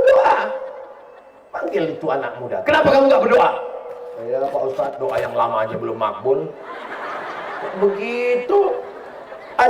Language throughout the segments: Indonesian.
berdoa. Panggil itu anak muda. Kenapa kamu nggak berdoa? Ya Pak Ustadz, doa yang lama aja belum makbul. Begitu.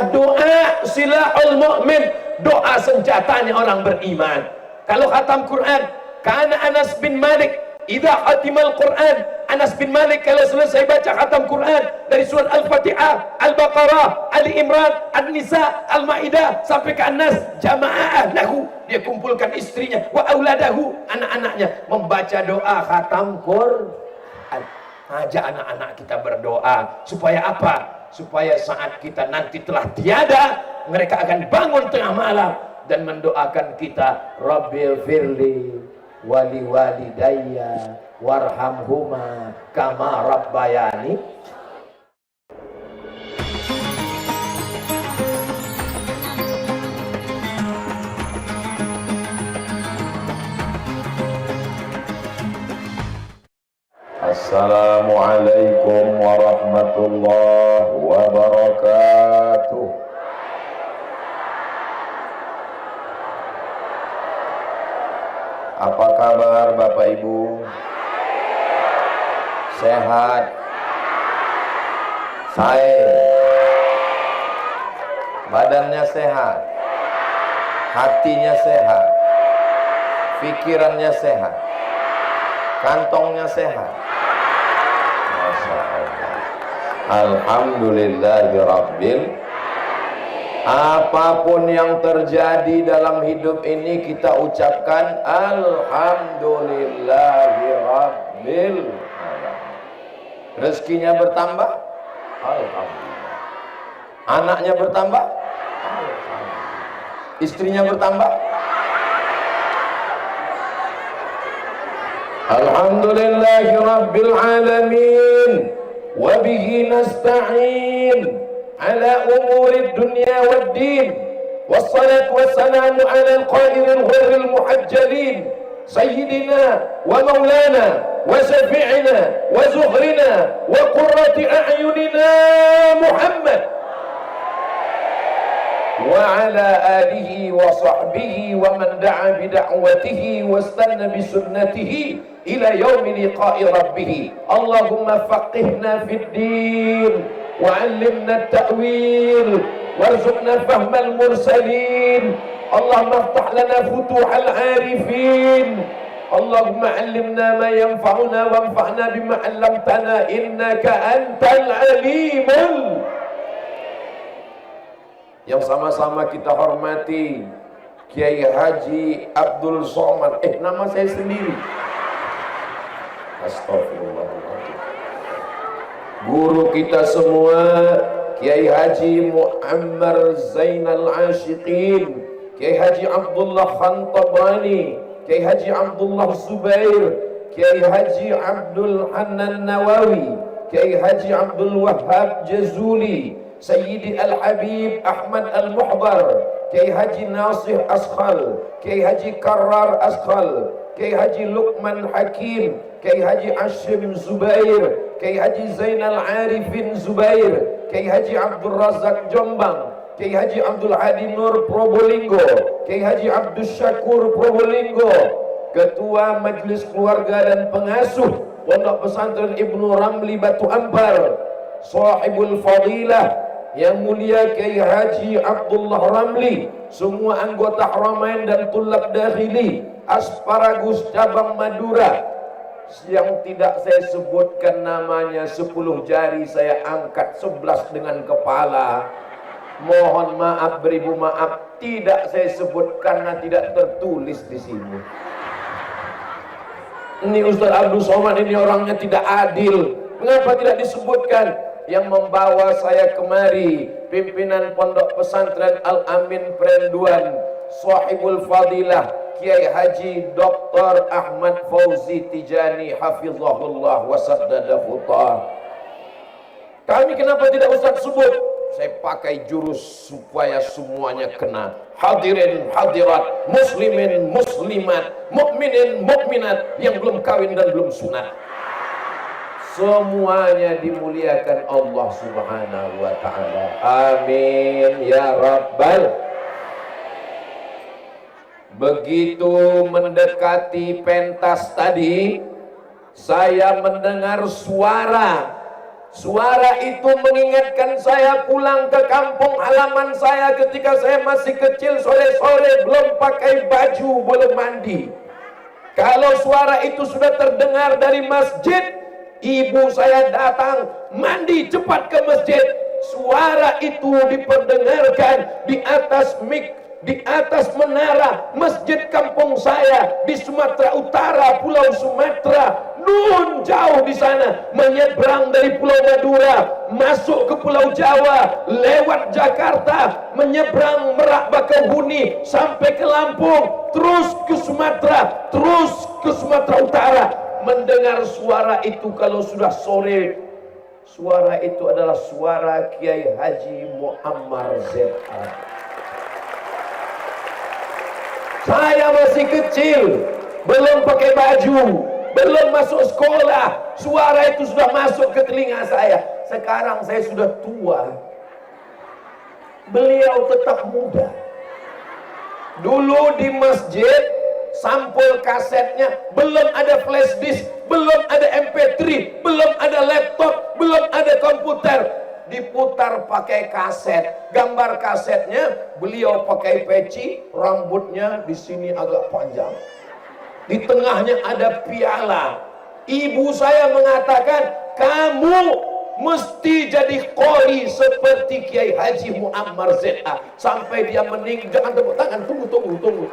Doa silahul mu'min. Doa senjatanya orang beriman. Kalau khatam Quran, karena Anas bin Malik idza khatimal Quran, Anas bin Malik kalau selesai baca khatam Quran dari surat Al-Fatihah, Al-Baqarah, Ali Imran, An-Nisa, Al-Maidah sampai ke An-Nas, jama'ah lahu, dia kumpulkan istrinya wa auladahu, anak-anaknya membaca doa khatam Quran. Ajak anak-anak kita berdoa supaya apa? Supaya saat kita nanti telah tiada, mereka akan bangun tengah malam dan mendoakan kita, Rabbil firli wali walidayya warhamhuma kama rabbayani. Assalamualaikum warahmatullahi wabarakatuh. Apa kabar Bapak Ibu? Sehat? Badannya sehat? Hatinya sehat? Pikirannya sehat? Kantongnya sehat? Masya Allah. Alhamdulillahirabbil. Apapun yang terjadi dalam hidup ini kita ucapkan Alhamdulillahirabbil. Rezekinya bertambah, alhamdulillah. Anaknya bertambah, alhamdulillah. Istrinya bertambah, alhamdulillahirabbil alamin. Wa bihi nasta'in ala umurid dunya waddin. Wassalatu wassalamu ala al-qadiril ghurril muhajjalin sayyidina wa maulana wa syafi'ina wa zuhrina wa qurrati a'yunina Muhammad wa ala alihi wa sahbihi wa man da'a bida'watihi wa istanna bisunnatihi ila yaumi liqa'i rabbih. Allahumma faqihna fid din wa 'allimna at-ta'wil warzuqna fahmal mursalin. Allahumma iftah lana futuhal 'arifin. Allahumma 'allimna ma yanfa'una wanfa'na bima 'allamtana innaka antal 'alimul. Yang sama-sama kita hormati Kiai Haji Abdul Somad. Nama saya sendiri. Astagfirullahaladzim. Guru kita semua Kiai Haji Muammar Zainal Ashiqin, Kiai Haji Abdullah Khantabani, Kiai Haji Abdullah Zubair, Kiai Haji Abdul Hanan Nawawi, Kiai Haji Abdul Wahhab Jazuli, Sayyidi Al-Habib Ahmad Al-Muhdar, Kiai Haji Nasih Askhal, Kiai Haji Karrar Askhal, Kiai Haji Luqman Hakim, Kiai Haji Ashim Zubair, Kiai Haji Zainal Arifin Zubair, Kiai Haji Abdul Razak Jombang, Kiai Haji Abdul Hadi Nur Probolinggo, Kiai Haji Abdul Syakur Probolinggo, Ketua Majelis Keluarga dan Pengasuh Pondok Pesantren Ibnu Ramli Batu Ampar, Sahibul Fadilah yang mulia Kiai Haji Abdullah Ramli, semua anggota Haramain dan Tulab Dakhili, Asparagus Cabang Madura, yang tidak saya sebutkan namanya 10 jari saya angkat 11 dengan kepala. Mohon maaf, beribu maaf, tidak saya sebut karena tidak tertulis di sini. Ini Ustaz Abdul Somad ini orangnya tidak adil. Mengapa tidak disebutkan? Yang membawa saya kemari pimpinan Pondok Pesantren Al-Amin Perenduan, Sahibul Fadilah Kiai Haji Dr. Ahmad Fauzi Tijani hafizahullah wa saddadahu ta'ah. Kami kenapa tidak Ustaz sebut? Saya pakai jurus supaya semuanya kena. Hadirin hadirat, muslimin muslimat, mukminin mukminat yang belum kawin dan belum sunat, semuanya dimuliakan Allah Subhanahu wa ta'ala. Amin ya rabbal. Begitu mendekati pentas tadi, saya mendengar suara. Suara itu mengingatkan saya pulang ke kampung halaman saya ketika saya masih kecil, sore-sore belum pakai baju, belum mandi. Kalau suara itu sudah terdengar dari masjid, ibu saya datang, mandi cepat ke masjid. Suara itu diperdengarkan di atas mik, di atas menara masjid kampung saya di Sumatera Utara, Pulau Sumatera. Nun jauh di sana, menyeberang dari Pulau Madura, masuk ke Pulau Jawa, lewat Jakarta, menyeberang Merak Bakauheni sampai ke Lampung, terus ke Sumatera, terus ke Sumatera Utara. Mendengar suara itu kalau sudah sore, suara itu adalah suara Kiai Haji Muammar Z.A. Saya masih kecil, belum pakai baju, belum masuk sekolah, suara itu sudah masuk ke telinga saya. Sekarang saya sudah tua, beliau tetap muda. Dulu di masjid, sampul kasetnya belum ada flash disk, belum ada MP3, belum ada laptop, belum ada komputer. Diputar pakai kaset. Gambar kasetnya beliau pakai peci, rambutnya di sini agak panjang, di tengahnya ada piala. Ibu saya mengatakan, kamu mesti jadi qori seperti Kiai Haji Muammar Z.A. Sampai dia meninggal. Jangan tepuk tangan, tunggu.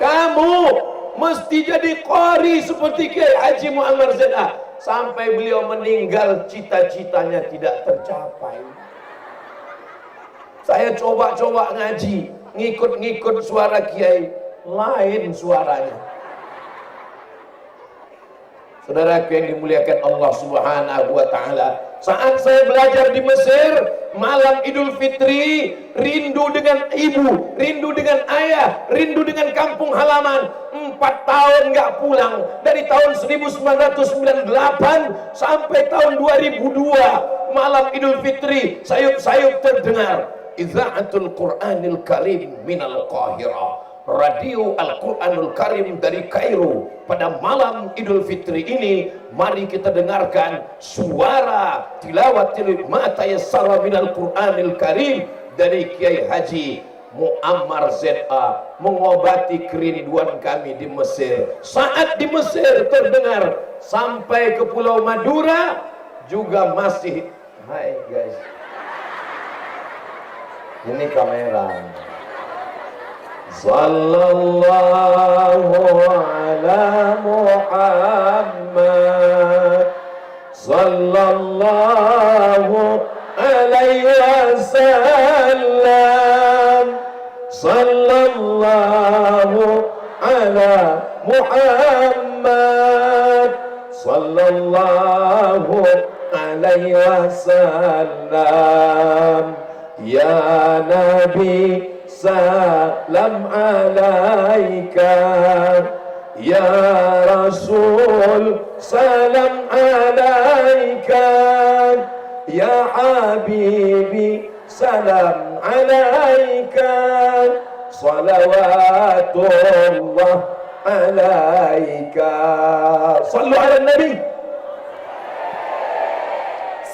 Kamu mesti jadi qori seperti Kiai Haji Muammar Z.A. Sampai beliau meninggal, cita-citanya tidak tercapai. Saya coba-coba ngaji, ngikut-ngikut suara Kiai, lain suaranya. Saudaraku yang dimuliakan Allah Subhanahu wa Ta'ala, saat saya belajar di Mesir, malam Idul Fitri, rindu dengan ibu, rindu dengan ayah, rindu dengan kampung halaman. 4 tahun nggak pulang, dari tahun 1998 sampai tahun 2002. Malam Idul Fitri, sayup-sayup terdengar Iza'atul Qur'anil Karim minal Qahirah, radio Al-Quranul Karim dari Kairo. Pada malam Idul Fitri ini, mari kita dengarkan suara tilawatil ma tayassara minal Quranil Karim dari Kiai Haji Muammar Z.A. mengobati kerinduan kami di Mesir. Saat di Mesir terdengar sampai ke Pulau Madura juga masih. Hai guys, ini kamera. Sallallahu ala Muhammad, sallallahu alaihi wasallam, sallallahu ala Muhammad, sallallahu alaihi wasallam. Ya Nabi, salam alaika. Ya Rasul, salam alaika. Ya Habibi, salam alaika. Salawatullah alaika. Sallu ala Nabi.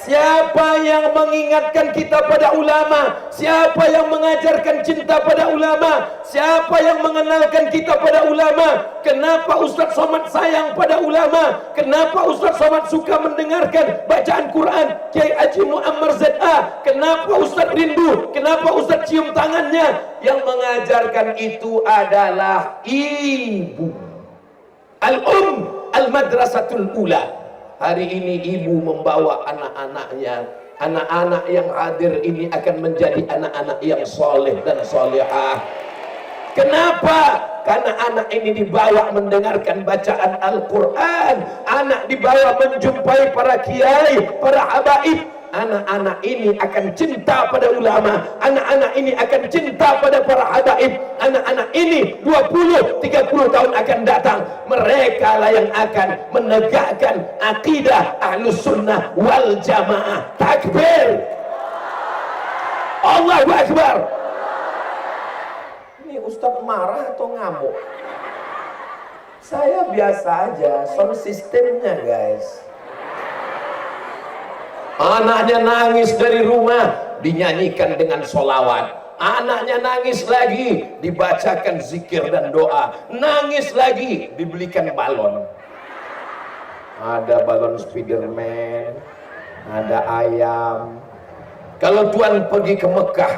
Siapa yang mengingatkan kita pada ulama? Siapa yang mengajarkan cinta pada ulama? Siapa yang mengenalkan kita pada ulama? Kenapa Ustaz Somad sayang pada ulama? Kenapa Ustaz Somad suka mendengarkan bacaan Quran Kiai Haji Muammar Z.A.? Kenapa Ustaz rindu? Kenapa Ustaz cium tangannya? Yang mengajarkan itu adalah ibu. Al-Um al-madrasatul ula. Hari ini ibu membawa anak-anaknya. Anak-anak yang hadir ini akan menjadi anak-anak yang soleh dan solehah. Kenapa? Karena anak ini dibawa mendengarkan bacaan Al-Quran. Anak dibawa menjumpai para kiai, para habaib. Anak-anak ini akan cinta pada ulama. Anak-anak ini akan cinta pada para habaib. Anak-anak ini 20-30 tahun akan datang. Mereka lah yang akan menegakkan akidah Ahlus Sunnah wal Jamaah. Takbir, Allahu Akbar. Ini Ustadz marah atau ngamuk? Saya biasa aja, sound sistemnya guys. Anaknya nangis dari rumah, dinyanyikan dengan sholawat. Anaknya nangis lagi, dibacakan zikir dan doa. Nangis lagi, dibelikan balon. Ada balon Spiderman, ada ayam. Kalau Tuhan pergi ke Mekah,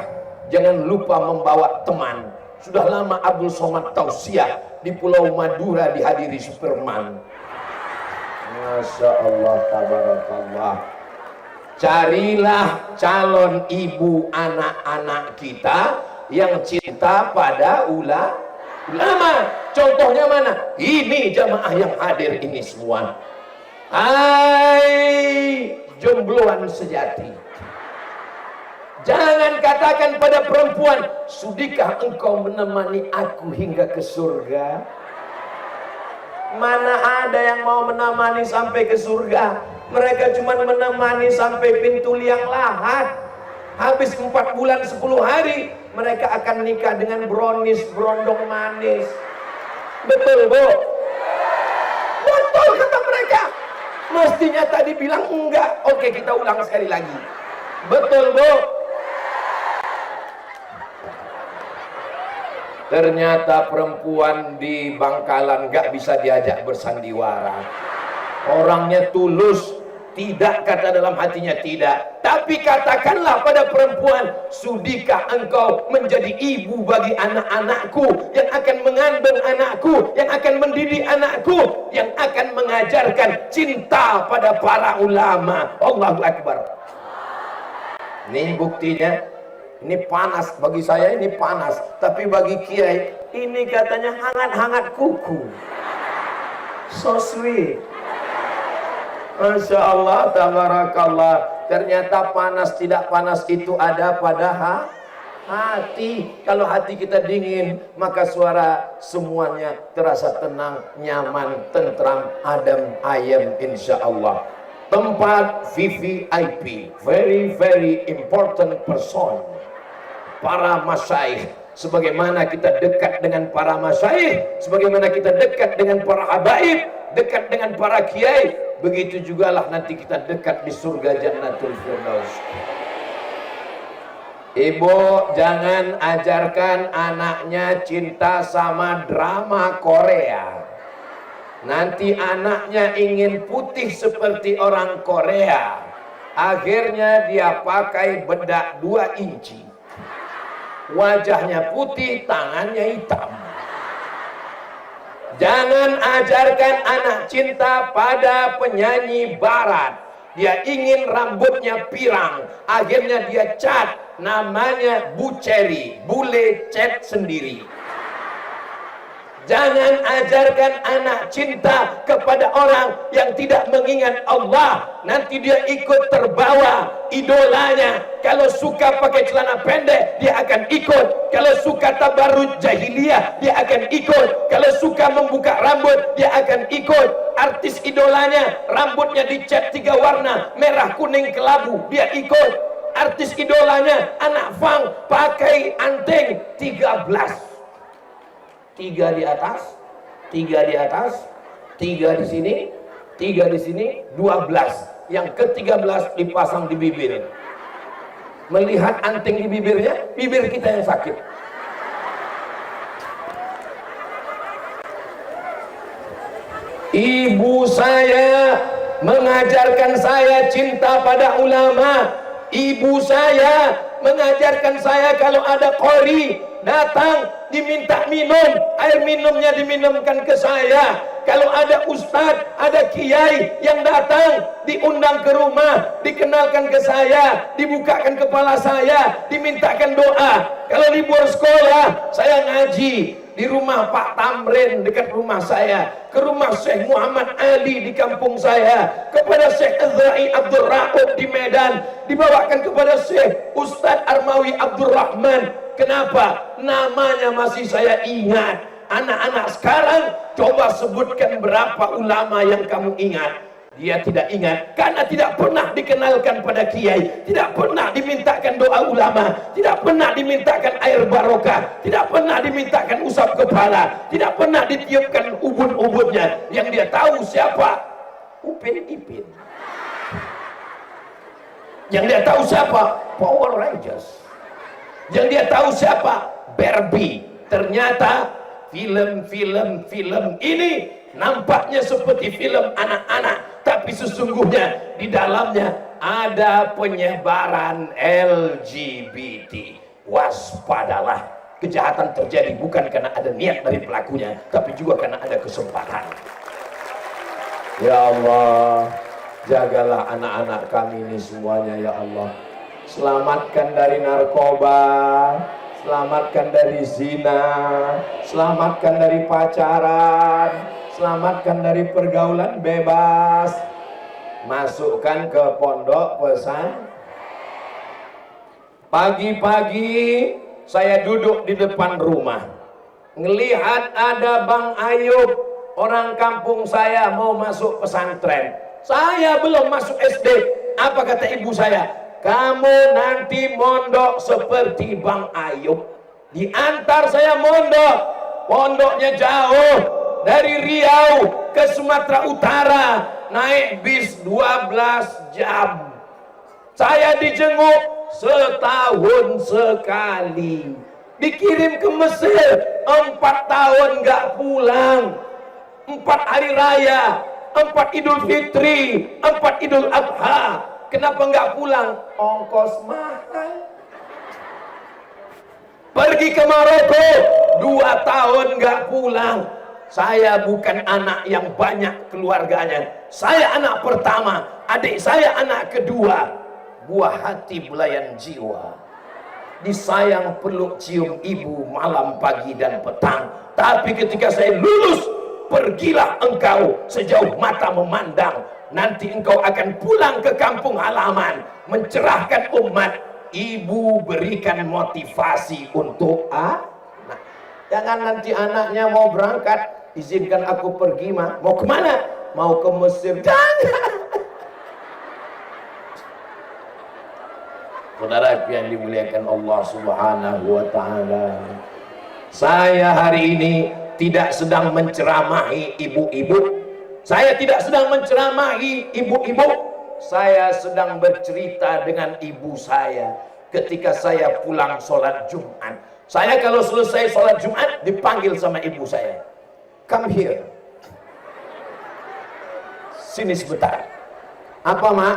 jangan lupa membawa teman. Sudah lama Abdul Somad tausiah di Pulau Madura dihadiri Superman. Masya Allah, tabarakallah. Carilah calon ibu anak-anak kita yang cinta pada ulama. Contohnya mana? Ini jamaah yang hadir ini semua. Hai jombloan sejati, jangan katakan pada perempuan, sudikah engkau menemani aku hingga ke surga? Mana ada yang mau menemani sampai ke surga? Mereka cuma menemani sampai pintu liang lahat. Habis 4 bulan 10 hari mereka akan nikah dengan brownies berondong manis. Betul Bu? Betul kata mereka. Mestinya tadi bilang enggak. Oke, kita ulang sekali lagi. Betul Bu? Ternyata perempuan di Bangkalan gak bisa diajak bersandiwara. Orangnya tulus, tidak kata dalam hatinya tidak. Tapi katakanlah pada perempuan, sudikah engkau menjadi ibu bagi anak-anakku, yang akan mengandung anakku, yang akan mendidik anakku, yang akan mengajarkan cinta pada para ulama. Allahu Akbar. Ini buktinya. Ini panas, bagi saya ini panas, tapi bagi kiai ini katanya hangat-hangat kuku. So sweet. Masya Allah, tabarakallah. Ternyata panas tidak panas itu ada pada hati. Kalau hati kita dingin, maka suara semuanya terasa tenang, nyaman, tentram, adem, ayem, insya Allah. Tempat VVIP, very important person. Para masyaikh, sebagaimana kita dekat dengan para masyaikh, sebagaimana kita dekat dengan para habaib, dekat dengan para kiai, begitu jugalah nanti kita dekat di surga Jannatul Firdaus. Ibu jangan ajarkan anaknya cinta sama drama Korea. Nanti anaknya ingin putih seperti orang Korea, akhirnya dia pakai bedak 2 inci. Wajahnya putih, tangannya hitam. Jangan ajarkan anak cinta pada penyanyi barat. Dia ingin rambutnya pirang, akhirnya dia cat, namanya Bu Cherry, bule cat sendiri. Jangan ajarkan anak cinta kepada orang yang tidak mengingat Allah. Nanti dia ikut terbawa idolanya. Kalau suka pakai celana pendek, dia akan ikut. Kalau suka tabarruj jahiliyah, dia akan ikut. Kalau suka membuka rambut, dia akan ikut. Artis idolanya, rambutnya dicat 3 warna, merah, kuning, kelabu, dia ikut. Artis idolanya, anak fang, pakai anting 13. 3 di atas, 3 di atas, 3 di sini, 3 di sini, 12. Yang ke-13 dipasang di bibir. Melihat anting di bibirnya, bibir kita yang sakit. Ibu saya mengajarkan saya cinta pada ulama. Ibu saya mengajarkan saya kalau ada qori datang diminta minum, air minumnya diminumkan ke saya. Kalau ada ustadz, ada kiai yang datang diundang ke rumah, dikenalkan ke saya, dibukakan kepala saya, dimintakan doa. Kalau libur sekolah, saya ngaji di rumah Pak Tamrin dekat rumah saya, ke rumah Syekh Muhammad Ali di kampung saya, kepada Syekh Azra'i Abdul Ra'ub di Medan, dibawakan kepada Syekh Ustadz Armawi Abdul Rahman. Kenapa? Namanya masih saya ingat. Anak-anak sekarang coba sebutkan berapa ulama yang kamu ingat. Dia tidak ingat karena tidak pernah dikenalkan pada kiai, tidak pernah dimintakan doa ulama, tidak pernah dimintakan air barokah, tidak pernah dimintakan usap kepala, tidak pernah ditiupkan ubun-ubunnya. Yang dia tahu siapa? Upin Ipin. Yang dia tahu siapa? Power Rangers. Yang dia tahu siapa? Barbie. Ternyata film ini nampaknya seperti film anak-anak, tapi sesungguhnya di dalamnya ada penyebaran LGBT. Waspadalah, kejahatan terjadi bukan karena ada niat dari pelakunya, tapi juga karena ada kesempatan. Ya Allah, jagalah anak-anak kami ini semuanya ya Allah. Selamatkan dari narkoba, selamatkan dari zina, selamatkan dari pacaran, selamatkan dari pergaulan bebas. Masukkan ke pondok pesan. Pagi-pagi saya duduk di depan rumah, ngelihat ada Bang Ayub, orang kampung saya mau masuk pesantren. Saya belum masuk SD. Apa kata ibu saya? Kamu nanti mondok seperti Bang Ayub. Diantar saya mondok. Pondoknya jauh, dari Riau ke Sumatera Utara, naik bis 12 jam. Saya dijenguk setahun sekali. Dikirim ke Mesir 4 tahun nggak pulang. 4 hari raya, 4 Idul Fitri, 4 Idul Adha. Kenapa nggak pulang? Ongkos mahal. Pergi ke Maroko 2 tahun nggak pulang. Saya bukan anak yang banyak keluarganya. Saya anak pertama, adik saya anak kedua. Buah hati belayan jiwa, disayang peluk cium ibu malam, pagi dan petang. Tapi ketika saya lulus, pergilah engkau sejauh mata memandang. Nanti engkau akan pulang ke kampung halaman, mencerahkan umat. Ibu berikan motivasi untuk anak. Jangan nanti anaknya mau berangkat, izinkan aku pergi mah. Mau kemana? Mau ke Mesir. Jangan. Saudara yang dimuliakan Allah Subhanahu wa Ta'ala, saya hari ini tidak sedang menceramahi ibu-ibu. Saya tidak sedang menceramahi ibu-ibu. Saya sedang bercerita dengan ibu saya ketika saya pulang sholat Jumat. Saya kalau selesai sholat Jumat dipanggil sama ibu saya. Come here. Sini sebentar. Apa, Mak?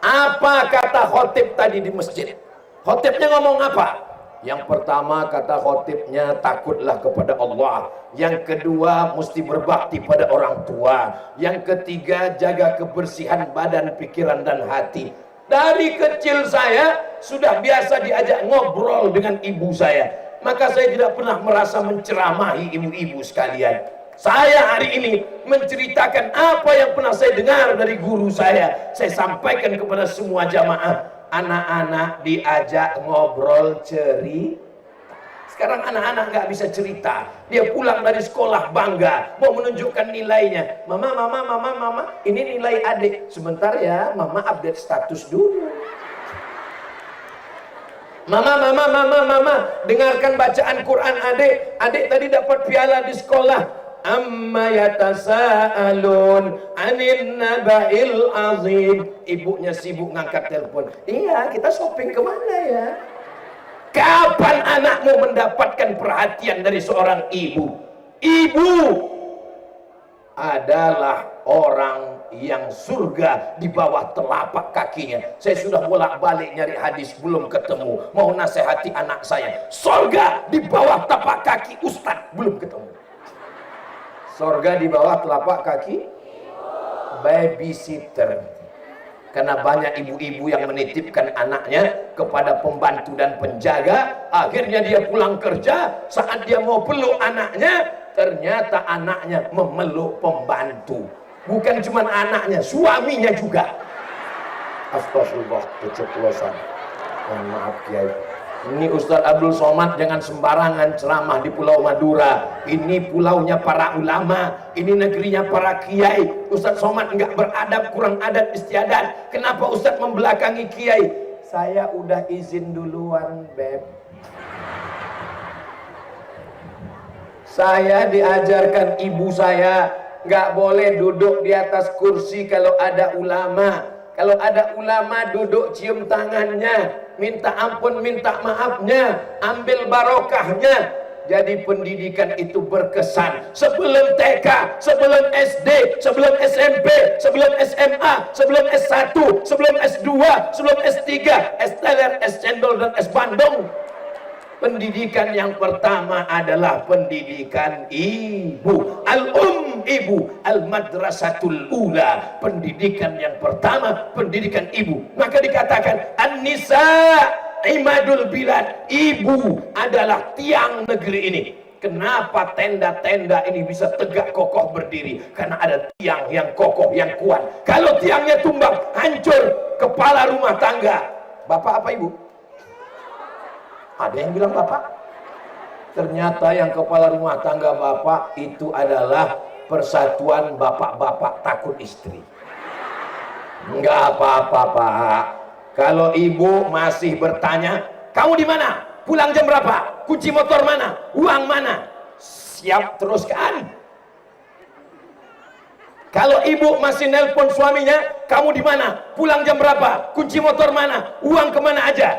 Apa kata khotib tadi di masjid? Khotibnya ngomong apa? Yang pertama kata khotibnya, takutlah kepada Allah. Yang kedua, mesti berbakti pada orang tua. Yang ketiga, jaga kebersihan badan, pikiran dan hati. Dari kecil saya sudah biasa diajak ngobrol dengan ibu saya. Maka saya tidak pernah merasa menceramahi ibu-ibu sekalian. Saya hari ini menceritakan apa yang pernah saya dengar dari guru saya. Saya sampaikan kepada semua jamaah. Anak-anak diajak ngobrol cerita. Sekarang anak-anak nggak bisa cerita. Dia pulang dari sekolah bangga, mau menunjukkan nilainya. Mama, ini nilai adik. Sebentar ya, mama update status dulu. Mama, dengarkan bacaan Quran adik. Adik tadi dapat piala di sekolah. Amma yatasaalun 'anil naba'il azim. Ibunya sibuk ngangkat telepon. Iya, kita shopping kemana ya? Kapan anakmu mendapatkan perhatian dari seorang ibu? Ibu adalah orang yang surga di bawah telapak kakinya. Saya sudah bolak-balik nyari hadis belum ketemu. Mau nasihati anak saya, surga di bawah tapak kaki Ustadz, belum ketemu. Surga di bawah telapak kaki babysitter. Karena banyak ibu-ibu yang menitipkan anaknya kepada pembantu dan penjaga. Akhirnya dia pulang kerja, saat dia mau peluk anaknya, ternyata anaknya memeluk pembantu. Bukan cuma anaknya, suaminya juga. Astagfirullah, keceplosan. Mohon maaf Kiai. Ini Ustadz Abdul Somad jangan sembarangan ceramah di Pulau Madura. Ini pulaunya para ulama, ini negerinya para kiai. Ustadz Somad enggak beradab, kurang adat istiadat. Kenapa Ustadz membelakangi kiai? Saya udah izin duluan, Beb. Saya diajarkan ibu saya nggak boleh duduk di atas kursi kalau ada ulama. Kalau ada ulama duduk cium tangannya, minta ampun, minta maafnya, ambil barokahnya. Jadi pendidikan itu berkesan. Sebelum TK, sebelum SD, sebelum SMP, sebelum SMA, sebelum S1, sebelum S2, sebelum S3, S teler, S cendol dan S bandung. Pendidikan yang pertama adalah pendidikan ibu. Ibu. Al-madrasatul ula. Pendidikan yang pertama, pendidikan ibu. Maka dikatakan An-nisa imadul bilad. Ibu adalah tiang negeri ini. Kenapa tenda-tenda ini bisa tegak kokoh berdiri? Karena ada tiang yang kokoh, yang kuat. Kalau tiangnya tumbang, hancur kepala rumah tangga. Bapak apa ibu? Ada yang bilang bapak? Ternyata yang kepala rumah tangga bapak itu adalah persatuan bapak-bapak takut istri. Enggak apa-apa, Pak. Kalau ibu masih bertanya, kamu di mana? Pulang jam berapa? Kunci motor mana? Uang mana? Siap teruskan. Kalau ibu masih nelpon suaminya, kamu di mana? Pulang jam berapa? Kunci motor mana? Uang kemana aja?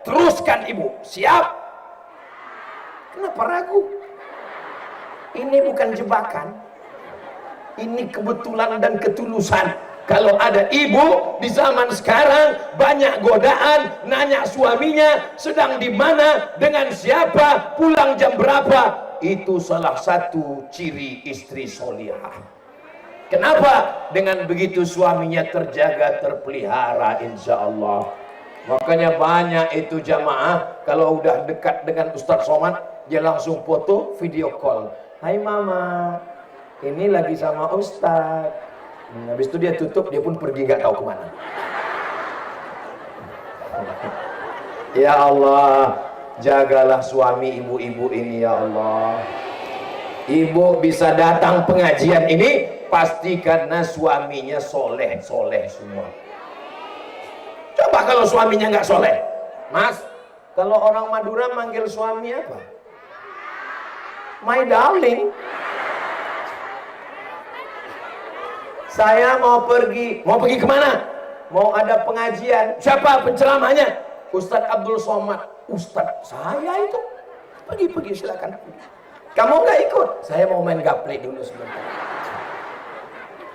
Teruskan ibu. Siap? Kenapa ragu? Ini bukan jebakan. Ini kebetulan dan ketulusan. Kalau ada ibu di zaman sekarang banyak godaan, nanya suaminya sedang di mana, dengan siapa, pulang jam berapa. Itu salah satu ciri istri solihah. Kenapa? Dengan begitu suaminya terjaga, terpelihara insya Allah. Makanya banyak itu jamaah kalau udah dekat dengan Ustadz Somad, dia langsung foto, video call. Hai mama, ini lagi sama Ustadz. Habis itu dia tutup, dia pun pergi nggak tahu kemana. Ya Allah, jagalah suami ibu-ibu ini ya Allah. Ibu bisa datang pengajian ini pasti karena suaminya soleh semua. Coba kalau suaminya nggak soleh, Mas, kalau orang Madura manggil suami apa? My darling. Saya mau pergi kemana? Mau ada pengajian. Siapa penceramahnya? Ustadz Abdul Somad. Ustadz saya itu. Pergi silakan. Kamu nggak ikut? Saya mau main gaple dulu sebentar.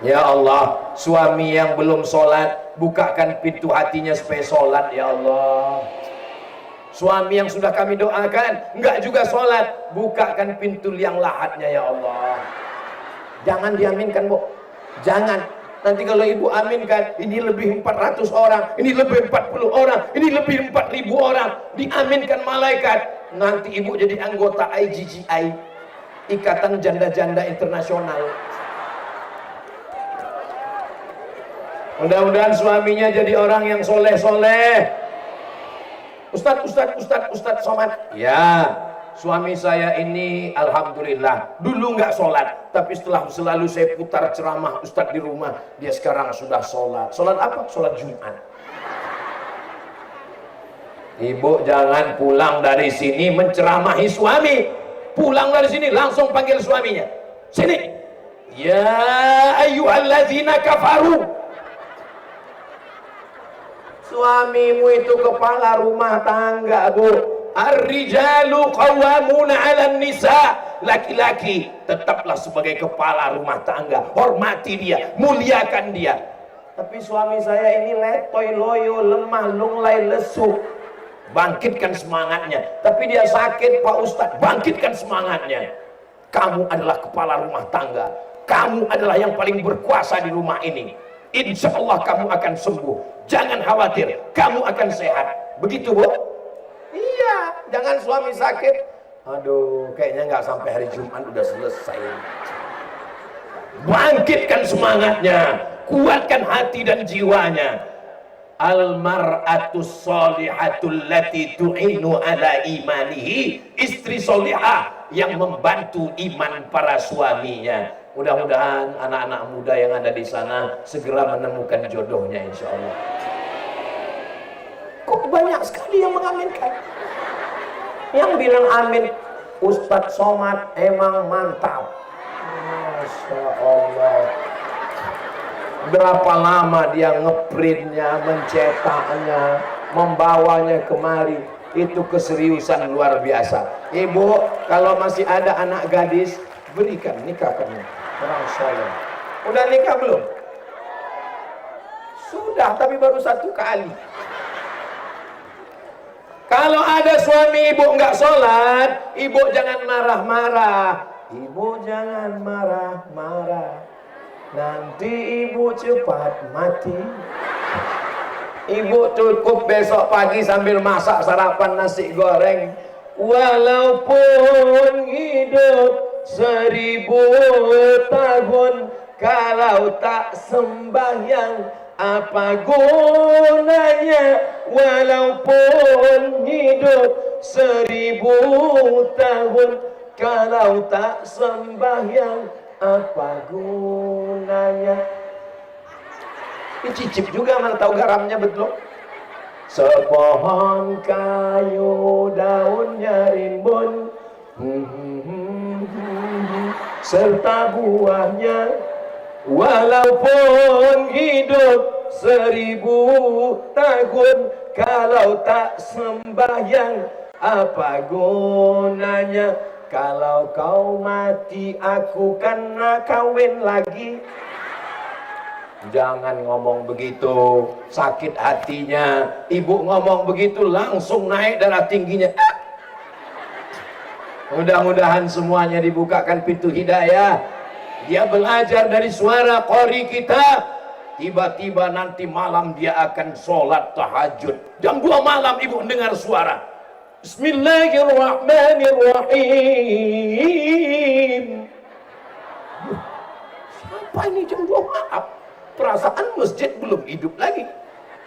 Ya Allah, suami yang belum sholat, bukakan pintu hatinya supaya sholat ya Allah. Suami yang sudah kami doakan, enggak juga sholat, bukakan pintu liang lahatnya ya Allah. Jangan diaminkan, Bu. Jangan. Nanti kalau ibu aminkan, ini lebih 400 orang, ini lebih 40 orang, ini lebih 4000 orang, diaminkan malaikat. Nanti ibu jadi anggota IGGI, Ikatan Janda-Janda Internasional. Mudah-mudahan suaminya jadi orang yang soleh. Ustadz Somad. Ya, suami saya ini alhamdulillah dulu nggak sholat, tapi setelah selalu saya putar ceramah Ustadz di rumah, dia sekarang sudah sholat. Sholat apa? Sholat Jumat. Ibu jangan pulang dari sini menceramahi suami. Pulang dari sini langsung panggil suaminya. Sini. Ya ayyuhalladzina kafaru. Suamimu itu kepala rumah tangga, Bu. Ar-rijalu qawwamuna 'alan nisa. Laki-laki tetaplah sebagai kepala rumah tangga. Hormati dia, muliakan dia. Tapi suami saya ini letoy, loyo, lemah, lunglai, lesu. Bangkitkan semangatnya. Tapi dia sakit, Pak Ustadz. Bangkitkan semangatnya. Kamu adalah kepala rumah tangga. Kamu adalah yang paling berkuasa di rumah ini. Insya Allah kamu akan sembuh. Jangan khawatir, kamu akan sehat. Begitu, Bu? Iya, jangan suami sakit. Aduh, kayaknya nggak sampai hari Jumat udah selesai. Bangkitkan semangatnya, kuatkan hati dan jiwanya. Al-mar'atus sholihatul lati tu'inu ala imanihi. Istri solihah yang membantu iman para suaminya. Mudah-mudahan anak-anak muda yang ada di sana segera menemukan jodohnya, insya Allah. Kok banyak sekali yang mengaminkan? Yang bilang amin, Ustadz Somad emang mantap. Masya Allah. Berapa lama dia ngeprintnya, mencetaknya, membawanya kemari. Itu keseriusan luar biasa. Ibu, kalau masih ada anak gadis, berikan, nikahkannya. Orang soleh. Udah nikah belum? Sudah, tapi baru 1 kali. Kalau ada suami ibu nggak sholat, ibu jangan marah-marah. Ibu jangan marah-marah, nanti ibu cepat mati. Ibu cukup besok pagi sambil masak sarapan nasi goreng. Walaupun hidup 1000 tahun, kalau tak sembahyang apa gunanya? Walaupun hidup 1000 tahun, kalau tak sembahyang apa gunanya? Dicicip juga, mana tahu garamnya betul. Sepohon kayu daunnya rimbun, serta buahnya. Walaupun hidup 1000 tahun, kalau tak sembahyang apa gunanya? Kalau kau mati aku kan kawin lagi. Jangan ngomong begitu, sakit hatinya. Ibu ngomong begitu langsung naik darah tingginya. Mudah-mudahan semuanya dibukakan pintu hidayah. Dia belajar dari suara qori kita. Tiba-tiba nanti malam dia akan sholat tahajud. Jam 2 malam ibu dengar suara Bismillahirrahmanirrahim. Siapa ini jam 2 malam? Perasaan masjid belum hidup lagi.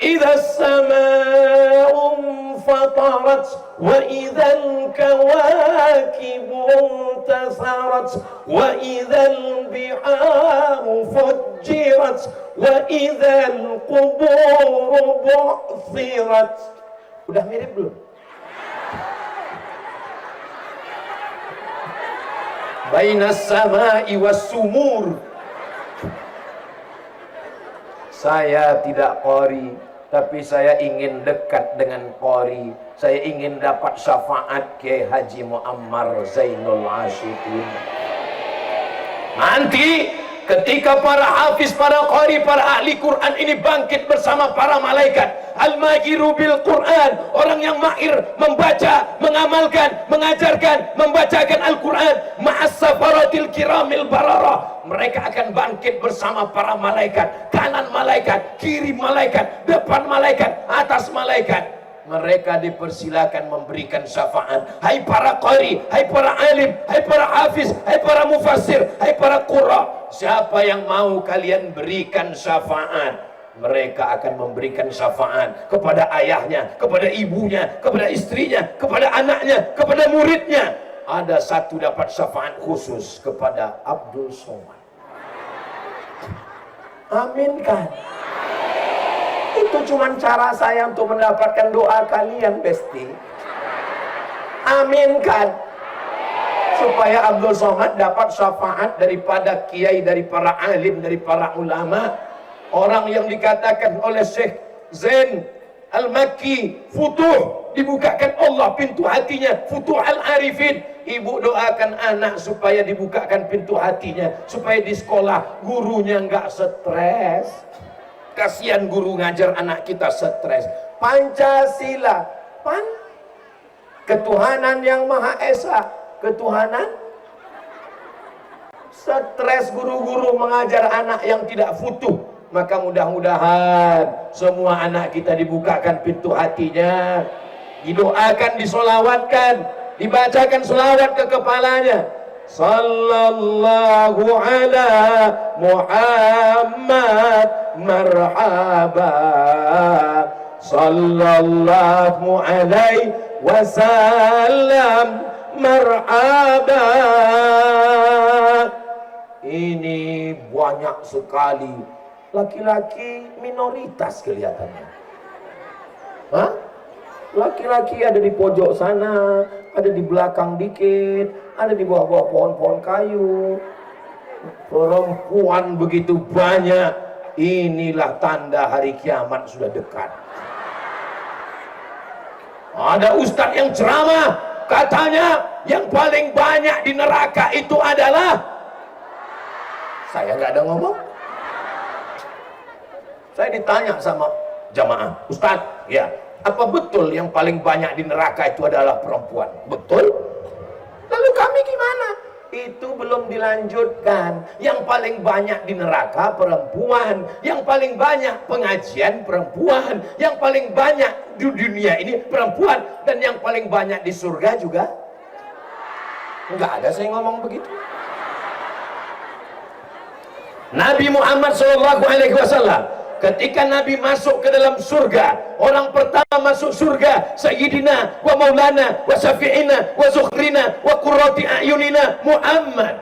Idza as-samaa'u fatarat wa idzal kawakibu intasarat wa idzal biharu fujjirat wa idzal quburu bu'thirat. Udah mirip belum? Bainas samaa'i was sumur. Saya tidak qori, tapi saya ingin dekat dengan qori. Saya ingin dapat syafaat Kiai Haji Muammar Zainul Ashiqin. Nanti ketika para hafiz, para qori, para ahli Quran ini bangkit bersama para malaikat, al-mahiru bil Quran, orang yang mahir membaca, mengamalkan, mengajarkan, membacakan Al-Quran, ma'as safaratil kiramil bararah. Mereka akan bangkit bersama para malaikat, kanan malaikat, kiri malaikat, depan malaikat, atas malaikat. Mereka dipersilakan memberikan syafaat. Hai para qari, hai para alim, hai para hafiz, hai para mufassir, hai para qurra, siapa yang mau kalian berikan syafaat? Mereka akan memberikan syafaat kepada ayahnya, kepada ibunya, kepada istrinya, kepada anaknya, kepada muridnya. Ada satu dapat syafaat khusus kepada Abdul Somad. Aminkan. Itu cuma cara saya untuk mendapatkan doa kalian, Besti. Aminkan. Supaya Abdul Somad dapat syafaat daripada kiai, dari para alim, dari para ulama. Orang yang dikatakan oleh Syekh Zain Al-Makki, futuh, dibukakan Allah pintu hatinya, futuh al-arifin. Ibu doakan anak supaya dibukakan pintu hatinya, supaya di sekolah gurunya nggak stres. Kasihan guru ngajar anak kita stres. Pancasila, ketuhanan yang Maha Esa, ketuhanan. Stres guru-guru mengajar anak yang tidak futuh. Maka mudah-mudahan semua anak kita dibukakan pintu hatinya, didoakan, disolawatkan, dibacakan selawat ke kepalanya. sallallahu ala Muhammad marhaba, sallallahu alaihi wasallam marhaba. Ini banyak sekali laki-laki minoritas kelihatannya. Hah? Laki-laki ada di pojok sana, ada di belakang dikit, ada di bawah-bawah pohon-pohon kayu. Perempuan begitu banyak. Inilah tanda hari kiamat sudah dekat. Ada ustadz yang ceramah, katanya yang paling banyak di neraka itu adalah, saya nggak ada ngomong. Saya ditanya sama jamaah, Ustadz, ya, apa betul yang paling banyak di neraka itu adalah perempuan? Betul. Lalu kami gimana? Itu belum dilanjutkan. Yang paling banyak di neraka perempuan, yang paling banyak pengajian perempuan, yang paling banyak di dunia ini perempuan, dan yang paling banyak di surga juga. Enggak ada saya ngomong begitu. Nabi Muhammad SAW, ketika Nabi masuk ke dalam surga, orang pertama masuk surga Sayyidina wa Maulana wa Syafi'ina wa Zukhrina wa Qurrati A'yunina Muhammad.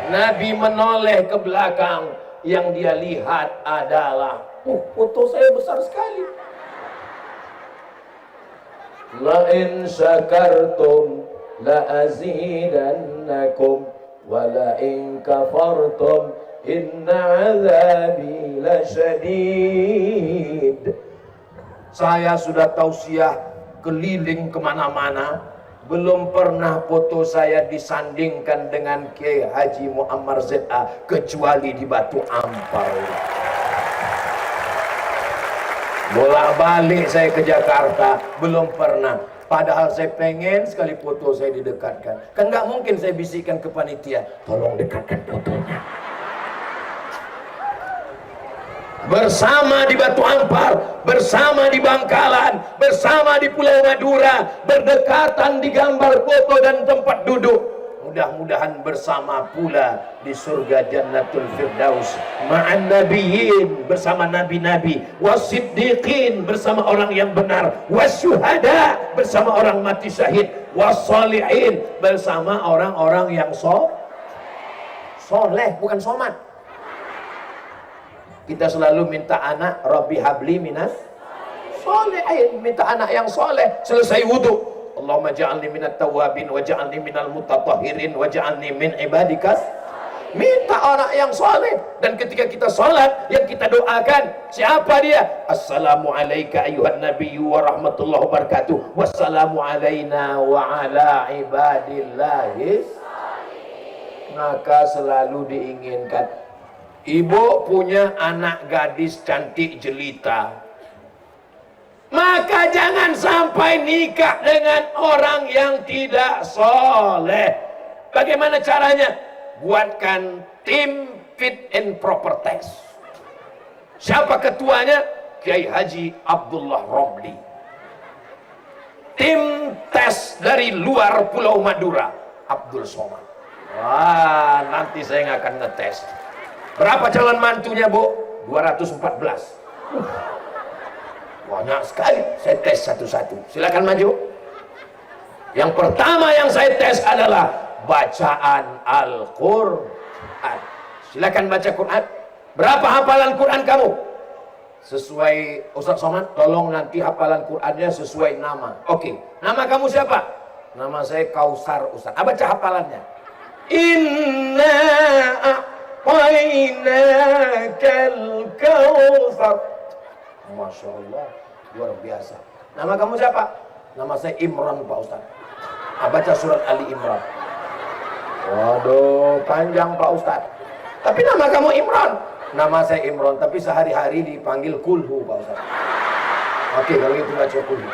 Nabi menoleh ke belakang, yang dia lihat adalah foto saya besar sekali. La in syakartum la azidannakum wa la in kafartum inna azabi lasyadid. Saya sudah tausiah keliling kemana-mana, belum pernah foto saya disandingkan dengan Kiai Haji Muammar ZA kecuali di Batu Ampar. Bolak-balik saya ke Jakarta, belum pernah. Padahal saya pengen sekali foto saya didekatkan. Kan nggak mungkin saya bisikkan ke panitia, tolong dekatkan fotonya. Bersama di Batu Ampar, bersama di Bangkalan, bersama di Pulau Madura, berdekatan di gambar foto dan tempat duduk. Mudah-mudahan bersama pula di surga Jannatul Firdaus ma'an nabiyyin, bersama nabi-nabi, wasiddiqin, bersama orang yang benar, wasyuhada, bersama orang mati syahid, wassalihin, bersama orang-orang yang soleh, bukan somat. Kita selalu minta anak, Rabbi habli minas solehin, minta anak yang soleh. Selesai wudhu, Allahumma ja'alni minat tawabin wa ja'alni minal mutatahhirin wa ja'alni min ibadikas. Minta orang yang soleh. Dan ketika kita sholat, yang kita doakan, siapa dia? Assalamu alayka ayuhan nabiyyu wa rahmatullahi wa barakatuh, wassalamu alayna wa ala ibadillahi. Maka selalu diinginkan. Ibu punya anak gadis cantik jelita, maka jangan sampai nikah dengan orang yang tidak soleh. Bagaimana caranya? Buatkan tim fit and proper test. Siapa ketuanya? Kiai Haji Abdullah Robli. Tim tes dari luar Pulau Madura, Abdul Somad. Wah, nanti saya nggak akan ngetes. Berapa calon mantunya, Bu? 214. Banyak sekali. Saya tes satu-satu. Silakan maju. Yang pertama yang saya tes adalah bacaan Al-Quran. Silakan baca Quran. Berapa hafalan Quran kamu? Sesuai Ustaz Somad, tolong nanti hafalan Qurannya sesuai nama. Oke. Nama kamu siapa? Nama saya Kausar Ustaz. Baca hafalannya. Inna a'tainakal kautsar. Masya Allah, luar biasa. Nama kamu siapa? Nama saya Imran Pak Ustaz. Baca surat Ali Imran. Waduh, panjang Pak Ustaz. Tapi nama kamu Imran. Nama saya Imran, tapi sehari-hari dipanggil Kulhu Pak Ustaz. Oke, kalau gitu baca Kulhu.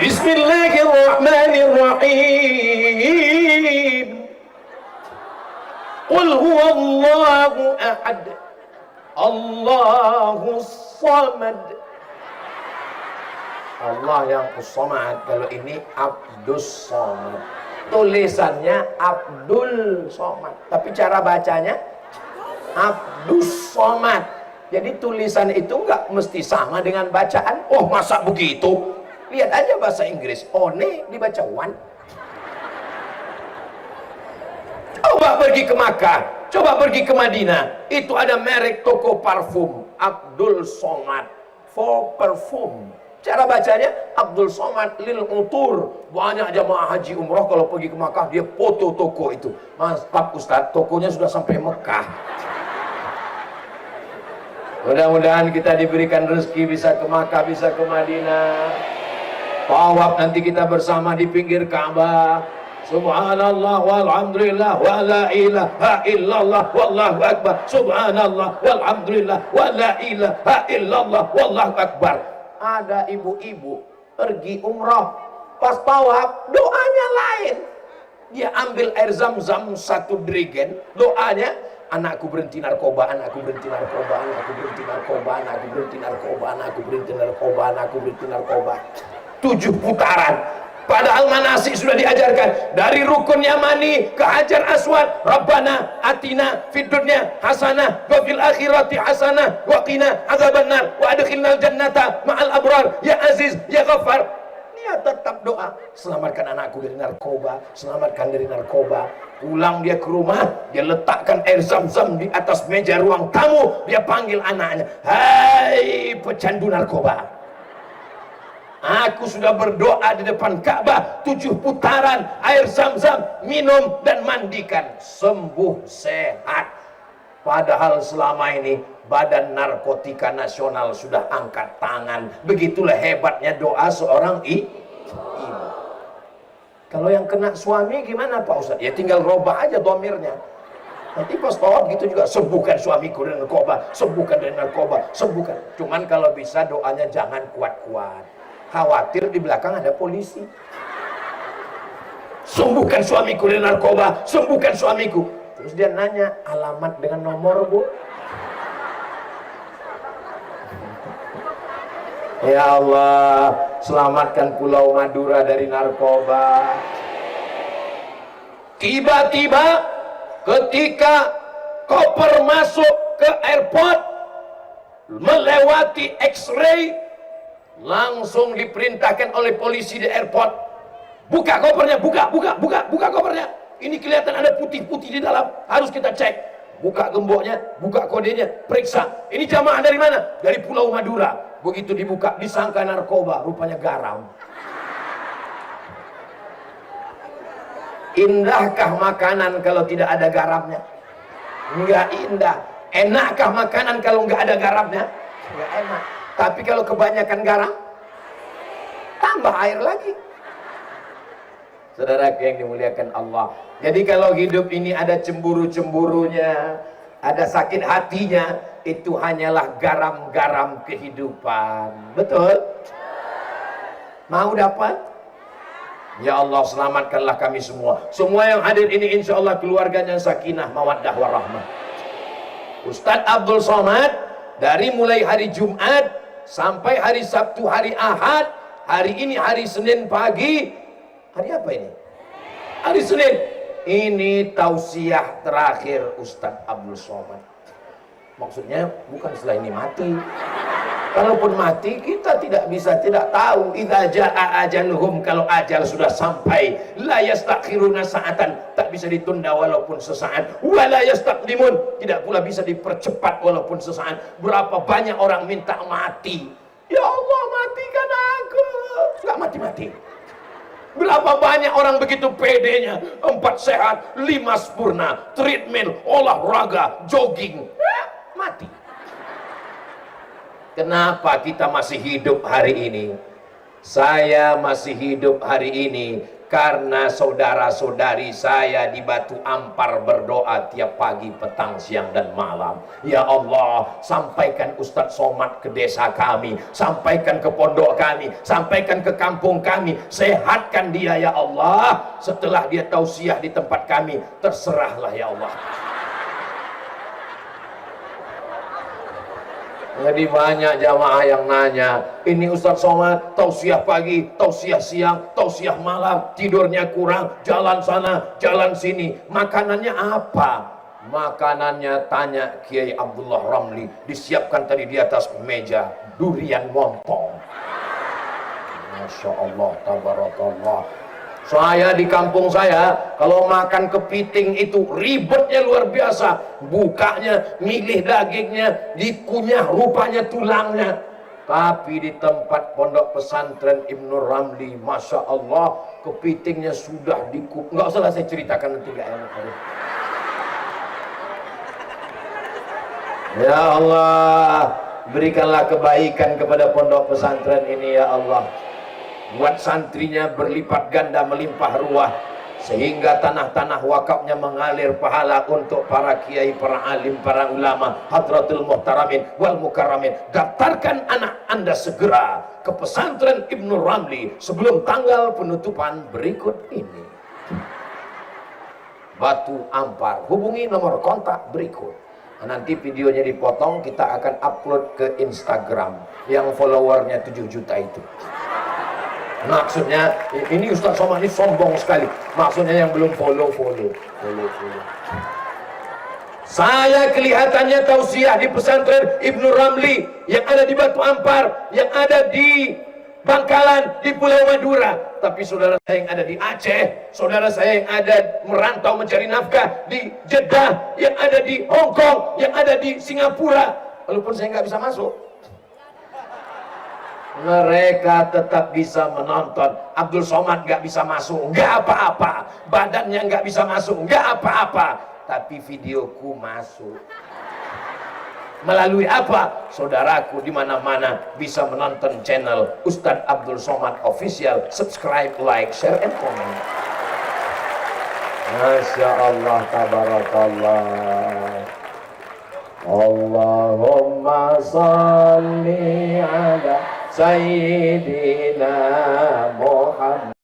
Bismillahirrahmanirrahim. Qul huwallahu ahad, Allahus samad, Allah yang As-Samad. Kalau ini Abdus Somad. Tulisannya Abdul Somad, tapi cara bacanya Abdus Somad. Jadi tulisan itu nggak mesti sama dengan bacaan. Oh, masa begitu? Lihat aja bahasa Inggris. One dibaca one. Coba pergi ke Makkah, coba pergi ke Madinah. Itu ada merek toko parfum Abdul Somad for perfume. Cara bacanya Abdul Somad lil utur. Banyak jamaah haji umroh kalau pergi ke Makkah dia foto toko itu. Mantap Ustaz, tokonya sudah sampai Mekah. Mudah-mudahan kita diberikan rezeki bisa ke Makkah, bisa ke Madinah. Tawaf nanti kita bersama di pinggir Ka'bah. Subhanallah walhamdulillah wa la ilaha illallah wallahu akbar. Subhanallah walhamdulillah wa la ilaha illallah wallahu akbar. Ada ibu-ibu pergi umrah, pas tawaf doanya lain. Dia ambil air zam-zam satu dirigen, doanya anakku berhenti narkoba, anakku berhenti narkoba, anakku berhenti narkoba, anakku berhenti narkoba, anakku berhenti narkoba, anakku berhenti narkoba. 7 putaran. Padahal manasik sudah diajarkan dari rukun Yamani ke Hajar Aswad. Rabbana atina fid dunya hasanah wa fil akhirati hasanah wa qina adzabannar wa adkhilnal jannata ma'al abrar ya aziz ya ghaffar. Dia tetap doa, selamatkan anakku dari narkoba, selamatkan dari narkoba. Pulang dia ke rumah, dia letakkan air zam-zam di atas meja ruang tamu. Dia panggil anaknya, hai pecandu narkoba, aku sudah berdoa di depan Ka'bah 7 putaran air zam-zam, minum dan mandikan, sembuh sehat. Padahal selama ini Badan Narkotika Nasional sudah angkat tangan. Begitulah hebatnya doa seorang ibu. Kalau yang kena suami gimana Pak Ustadz? Ya tinggal robah aja domirnya. Nanti pas tawaf gitu juga, sembuhkan suamiku dari narkoba, sembuhkan dari narkoba, sembuhkan. Cuman kalau bisa doanya jangan kuat-kuat. Khawatir di belakang ada polisi. Sembuhkan suamiku dari narkoba, sembuhkan suamiku. Terus dia nanya, alamat dengan nomor Bu? Ya Allah, selamatkan Pulau Madura dari narkoba. Tiba-tiba ketika koper masuk ke airport, melewati X-ray, langsung diperintahkan oleh polisi di airport, buka kopernya, buka kopernya. Ini kelihatan ada putih-putih di dalam, harus kita cek. Buka gemboknya, buka kodenya, periksa. Ini jamaah dari mana? Dari Pulau Madura. Begitu dibuka, disangka narkoba, rupanya garam. Indahkah makanan kalau tidak ada garamnya? Enggak indah. Enakkah makanan kalau enggak ada garamnya? Enggak enak. Tapi kalau kebanyakan garam, tambah air lagi. Saudara yang dimuliakan Allah. Jadi kalau hidup ini ada cemburu-cemburunya, ada sakit hatinya, itu hanyalah garam-garam kehidupan. Betul? Mau dapat? Ya Allah, selamatkanlah kami semua. Semua yang hadir ini insya Allah keluarganya sakinah, mawaddah, warahmah. Ustadz Abdul Somad dari mulai hari Jumat sampai hari Sabtu, hari Ahad, hari ini hari Senin pagi. Hari apa ini? Hari Senin. Ini tausiah terakhir Ustadz Abdul Somad. Maksudnya bukan setelah ini mati. Kalaupun mati kita tidak bisa, tidak tahu. Idza jaa ajaluhum, kalau ajal sudah sampai, la yastakhiruna sa'atan, tak bisa ditunda walaupun sesaat. Wa la yastaqdimun, tidak pula bisa dipercepat walaupun sesaat. Berapa banyak orang minta mati. Ya Allah, matikan aku. Enggak mati-mati. Berapa banyak orang begitu pedenya, 4 sehat, 5 sempurna, treadmill, olahraga, jogging, mati. Kenapa kita masih hidup hari ini? Saya masih hidup hari ini karena saudara-saudari saya di Batu Ampar berdoa tiap pagi, petang, siang, dan malam. Ya Allah, sampaikan Ustadz Somad ke desa kami, sampaikan ke pondok kami, sampaikan ke kampung kami, sehatkan dia ya Allah. Setelah dia tausiah di tempat kami, terserahlah ya Allah. Jadi banyak jamaah yang nanya, ini Ustaz Somad tausiah pagi, tausiah siang, tausiah malam, tidurnya kurang, jalan sana, jalan sini, makanannya apa? Makanannya tanya Kiai Abdullah Ramli, disiapkan tadi di atas meja durian montong. Masya Allah, tabarakallah. Saya di kampung saya kalau makan kepiting itu ribetnya luar biasa, bukanya, milih dagingnya, dikunyah rupanya tulangnya. Tapi di tempat pondok pesantren Ibnu Ramli, Masya Allah, kepitingnya sudah dikup. Nggak usah saya ceritakan, nanti gak enak. Ya Allah, berikanlah kebaikan kepada pondok pesantren ini ya Allah. Buat santrinya berlipat ganda melimpah ruah, sehingga tanah-tanah wakafnya mengalir pahala untuk para kiai, para alim, para ulama, hadratul muhtaramin wal mukarramin. Daftarkan anak Anda segera ke pesantren Ibnu Ramli sebelum tanggal penutupan berikut ini. Batu Ampar, hubungi nomor kontak berikut. Nanti videonya dipotong, kita akan upload ke Instagram yang followernya 7 juta itu. Maksudnya ini Ustaz Somad ini sombong sekali. Maksudnya yang belum follow. Saya kelihatannya tausiah di pesantren Ibnu Ramli yang ada di Batu Ampar, yang ada di Bangkalan, di Pulau Madura. Tapi saudara saya yang ada di Aceh, saudara saya yang ada merantau mencari nafkah di Jeddah, yang ada di Hong Kong, yang ada di Singapura, walaupun saya nggak bisa masuk, mereka tetap bisa menonton. Abdul Somad nggak bisa masuk, nggak apa-apa. Badannya nggak bisa masuk, nggak apa-apa. Tapi videoku masuk. Melalui apa? Saudaraku di mana-mana bisa menonton channel Ustadz Abdul Somad Official. Subscribe, like, share, and comment. Masya Allah, tabarakallah. Allahumma salli ala Sayyidina Muhammad.